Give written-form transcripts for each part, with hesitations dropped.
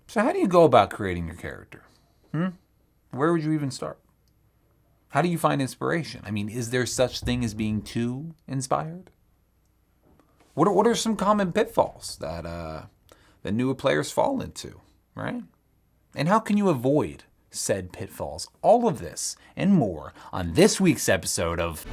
So how do you go about creating your character? Where would you even start? How do you find inspiration? I mean, is there such thing as being too inspired? What are some common pitfalls that newer players fall into, right? And how can you avoid said pitfalls? All of this and more on this week's episode of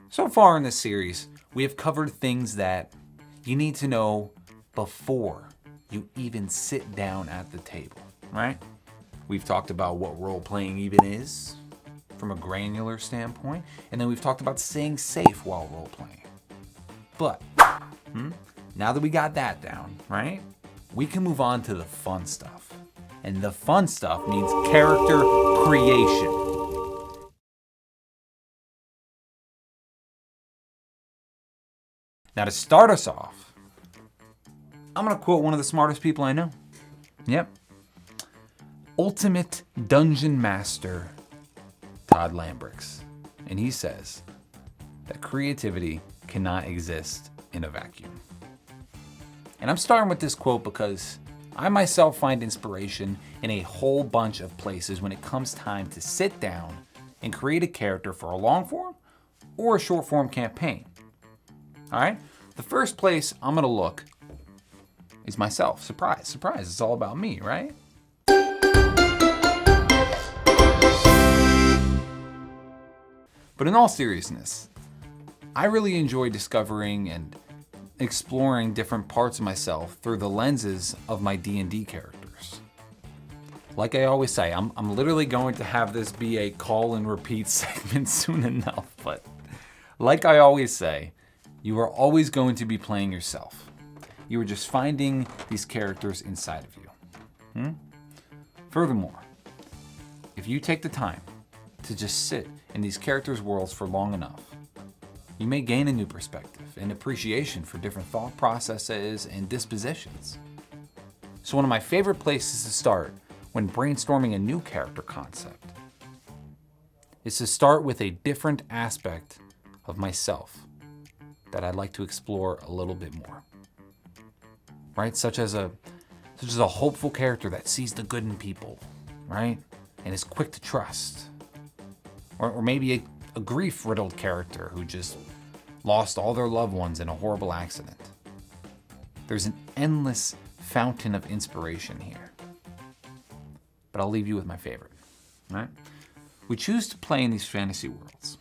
So far in this series, we have covered things that you need to know before you even sit down at the table, right? We've talked about what role-playing even is from a granular standpoint, and then we've talked about staying safe while role-playing. But now that we got that down, right, we can move on to the fun stuff. And the fun stuff means character creation. Now to start us off, I'm gonna quote one of the smartest people I know. Yep. Ultimate Dungeon Master, Todd Lambrix. And he says that creativity cannot exist in a vacuum. And I'm starting with this quote because I myself find inspiration in a whole bunch of places when it comes time to sit down and create a character for a long form or a short form campaign. All right, the first place I'm gonna look is myself. Surprise, surprise, it's all about me, right? But in all seriousness, I really enjoy discovering and exploring different parts of myself through the lenses of my D&D characters. Like I always say, I'm literally going to have this be a call and repeat segment soon enough, but like I always say, you are always going to be playing yourself. You are just finding these characters inside of you. Furthermore, if you take the time to just sit in these characters' worlds for long enough, you may gain a new perspective and appreciation for different thought processes and dispositions. So one of my favorite places to start when brainstorming a new character concept is to start with a different aspect of myself that I'd like to explore a little bit more, right? Such as a hopeful character that sees the good in people, right? And is quick to trust. Or maybe a grief-riddled character who just lost all their loved ones in a horrible accident. There's an endless fountain of inspiration here. But I'll leave you with my favorite, right? We choose to play in these fantasy worlds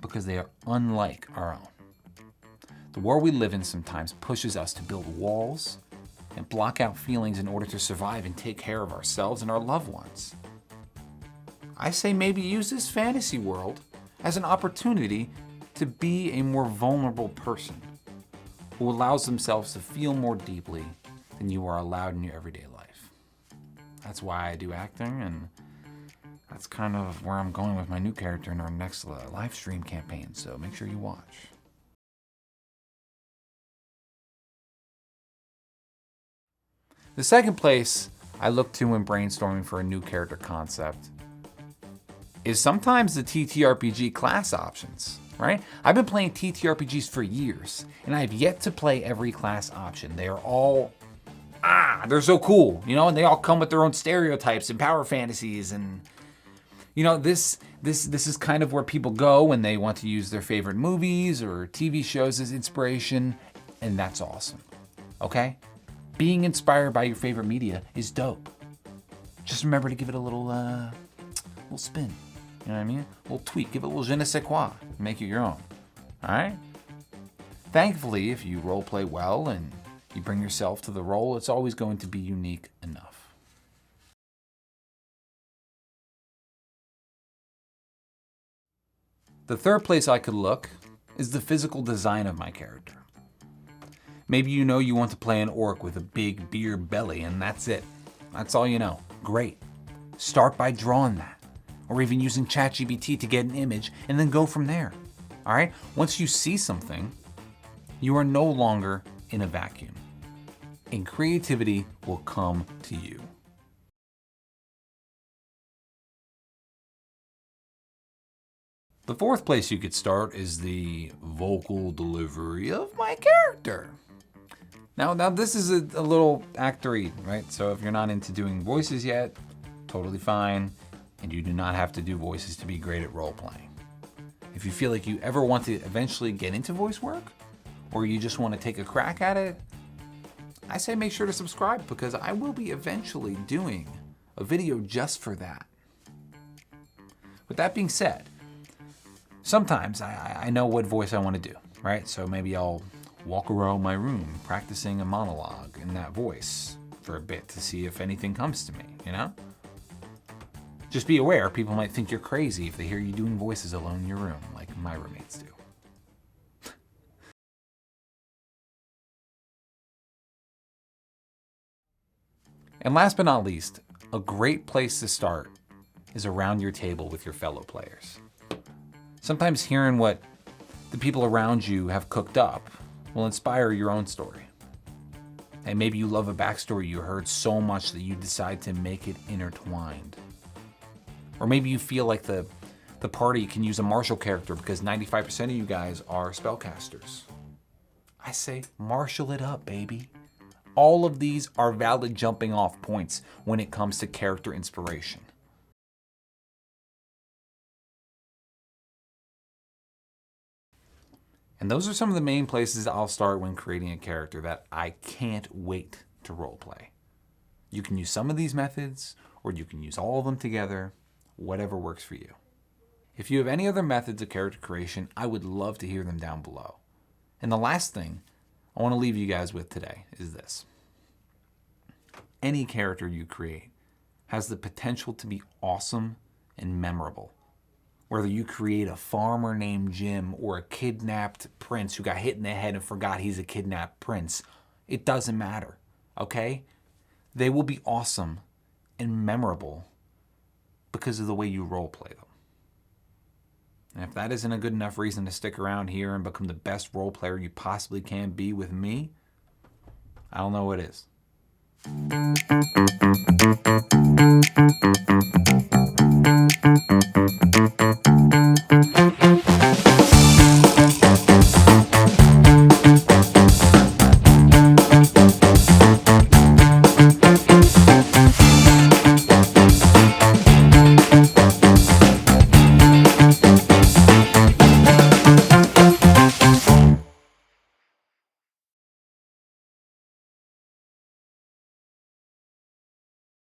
because they are unlike our own. The world we live in sometimes pushes us to build walls and block out feelings in order to survive and take care of ourselves and our loved ones. I say maybe use this fantasy world as an opportunity to be a more vulnerable person who allows themselves to feel more deeply than you are allowed in your everyday life. That's why I do acting, and that's kind of where I'm going with my new character in our next live stream campaign, so make sure you watch. The second place I look to when brainstorming for a new character concept is sometimes the TTRPG class options, right? I've been playing TTRPGs for years, and I've yet to play every class option. They are all, they're so cool, and they all come with their own stereotypes and power fantasies, and this is kind of where people go when they want to use their favorite movies or TV shows as inspiration, and that's awesome, okay? Being inspired by your favorite media is dope. Just remember to give it a little spin. You know what I mean? A little tweak. Give it a little je ne sais quoi. Make it your own. All right? Thankfully, if you role play well and you bring yourself to the role, it's always going to be unique enough. The third place I could look is the physical design of my character. Maybe you want to play an orc with a big beer belly, and that's it. That's all you know. Great. Start by drawing that, or even using ChatGPT to get an image, and then go from there. All right? Once you see something, you are no longer in a vacuum, and creativity will come to you. The fourth place you could start is the vocal delivery of my character. Now this is a little act 3, right? So if you're not into doing voices yet, totally fine. And you do not have to do voices to be great at role playing. If you feel like you ever want to eventually get into voice work, or you just want to take a crack at it, I say make sure to subscribe, because I will be eventually doing a video just for that. With that being said, sometimes I know what voice I want to do, right? So maybe I'll walk around my room practicing a monologue in that voice for a bit to see if anything comes to me, you know? Just be aware, people might think you're crazy if they hear you doing voices alone in your room, like my roommates do. And last but not least, a great place to start is around your table with your fellow players. Sometimes hearing what the people around you have cooked up will inspire your own story. And maybe you love a backstory you heard so much that you decide to make it intertwined. Or maybe you feel like the party can use a martial character because 95% of you guys are spellcasters. I say, martial it up, baby. All of these are valid jumping off points when it comes to character inspiration. And those are some of the main places I'll start when creating a character that I can't wait to roleplay. You can use some of these methods, or you can use all of them together, whatever works for you. If you have any other methods of character creation, I would love to hear them down below. And the last thing I want to leave you guys with today is this. Any character you create has the potential to be awesome and memorable. Whether you create a farmer named Jim or a kidnapped prince who got hit in the head and forgot he's a kidnapped prince, it doesn't matter, okay? They will be awesome and memorable because of the way you roleplay them. And if that isn't a good enough reason to stick around here and become the best role player you possibly can be with me, I don't know what is.